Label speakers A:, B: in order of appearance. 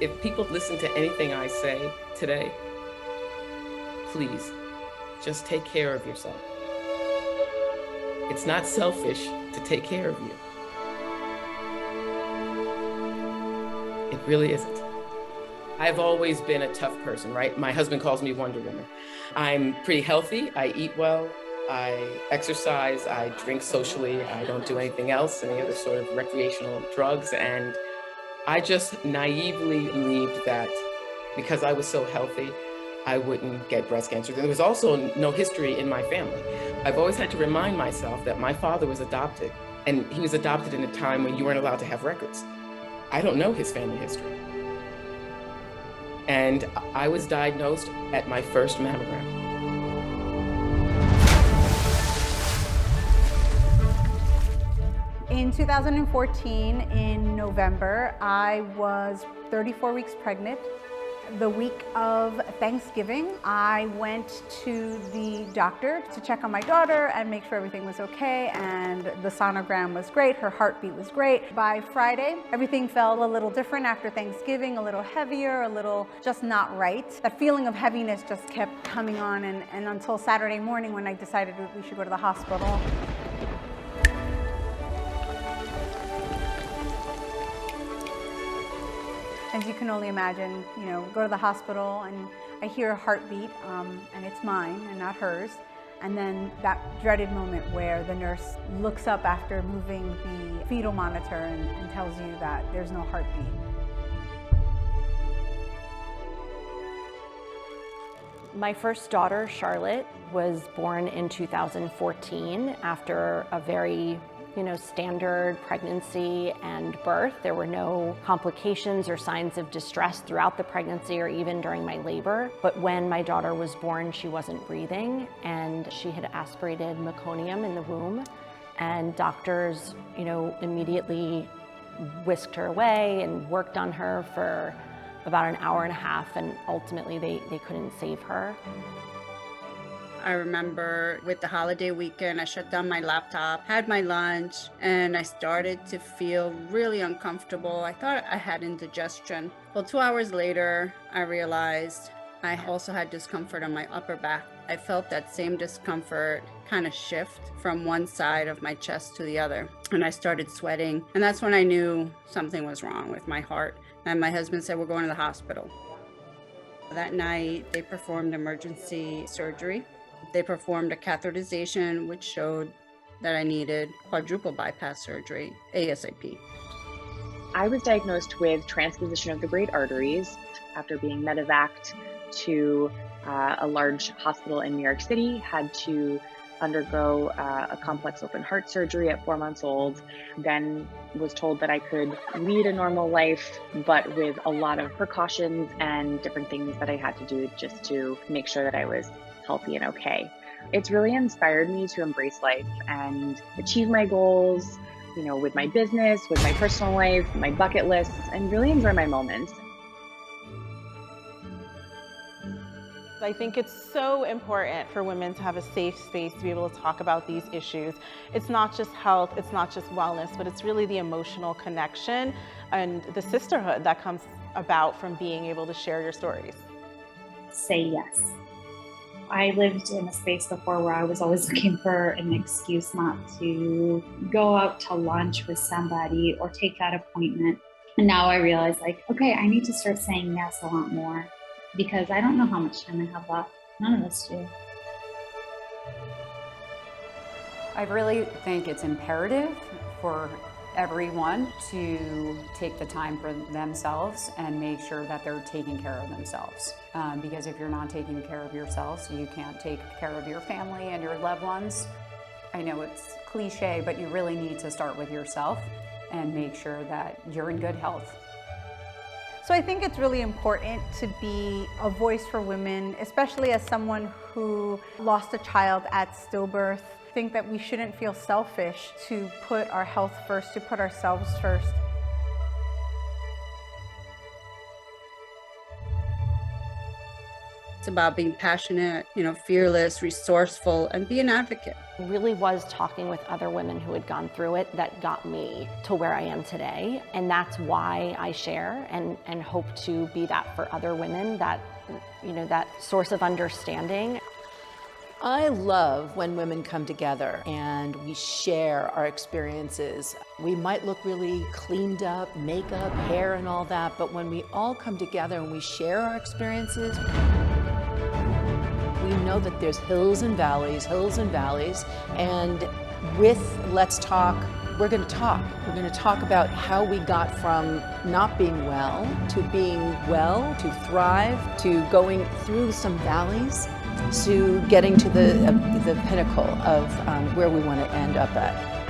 A: If people listen to anything I say today, please just take care of yourself. It's not selfish to take care of you. It really isn't. I've always been a tough person, right? My husband calls me Wonder Woman. I'm pretty healthy. I eat well. I exercise. I drink socially. I don't do anything else, any other sort of recreational drugs. And I just naively believed that because I was so healthy, I wouldn't get breast cancer. There was also no history in my family. I've always had to remind myself that my father was adopted, and he was adopted in a time when you weren't allowed to have records. I don't know his family history. And I was diagnosed at my first mammogram.
B: In 2014, in November, I was 34 weeks pregnant. The week of Thanksgiving, I went to the doctor to check on my daughter and make sure everything was okay, and the sonogram was great, her heartbeat was great. By Friday, everything felt a little different after Thanksgiving, a little heavier, a little just not right. That feeling of heaviness just kept coming on, and until Saturday morning when I decided we should go to the hospital. As you can only imagine, go to the hospital and I hear a heartbeat, and it's mine and not hers. And then that dreaded moment where the nurse looks up after moving the fetal monitor and tells you that there's no heartbeat.
C: My first daughter, Charlotte, was born in 2014 after a very standard pregnancy and birth. There were no complications or signs of distress throughout the pregnancy or even during my labor. But when my daughter was born, she wasn't breathing and she had aspirated meconium in the womb. And doctors, immediately whisked her away and worked on her for about an hour and a half, and ultimately they couldn't save her.
D: I remember with the holiday weekend, I shut down my laptop, had my lunch, and I started to feel really uncomfortable. I thought I had indigestion. Well, 2 hours later, I realized I also had discomfort on my upper back. I felt that same discomfort kind of shift from one side of my chest to the other, and I started sweating. And that's when I knew something was wrong with my heart. And my husband said, "We're going to the hospital." That night, they performed emergency surgery. They performed a catheterization, which showed that I needed quadruple bypass surgery ASAP.
E: I was diagnosed with transposition of the great arteries after being medevaced to a large hospital in New York City, had to undergo a complex open heart surgery at 4 months old, then was told that I could lead a normal life, but with a lot of precautions and different things that I had to do just to make sure that I was healthy and okay. It's really inspired me to embrace life and achieve my goals, with my business, with my personal life, my bucket lists, and really enjoy my moments.
F: I think it's so important for women to have a safe space to be able to talk about these issues. It's not just health, it's not just wellness, but it's really the emotional connection and the sisterhood that comes about from being able to share your stories.
G: Say yes. I lived in a space before where I was always looking for an excuse not to go out to lunch with somebody or take that appointment. And now I realize, okay, I need to start saying yes a lot more because I don't know how much time I have left. None of us do.
H: I really think it's imperative for everyone to take the time for themselves and make sure that they're taking care of themselves. Because if you're not taking care of yourselves, you can't take care of your family and your loved ones. I know it's cliche, but you really need to start with yourself and make sure that you're in good health.
B: So I think it's really important to be a voice for women, especially as someone who lost a child at stillbirth. I think that we shouldn't feel selfish to put our health first, to put ourselves first.
D: It's about being passionate, fearless, resourceful, and be an advocate.
C: It really was talking with other women who had gone through it that got me to where I am today. And that's why I share and hope to be that for other women, that source of understanding.
I: I love when women come together and we share our experiences. We might look really cleaned up, makeup, hair and all that, but when we all come together and we share our experiences, we know that there's hills and valleys, and with Let's Talk, we're going to talk. We're going to talk about how we got from not being well, to thrive, to going through some valleys, to getting to the pinnacle of where we want to end up at.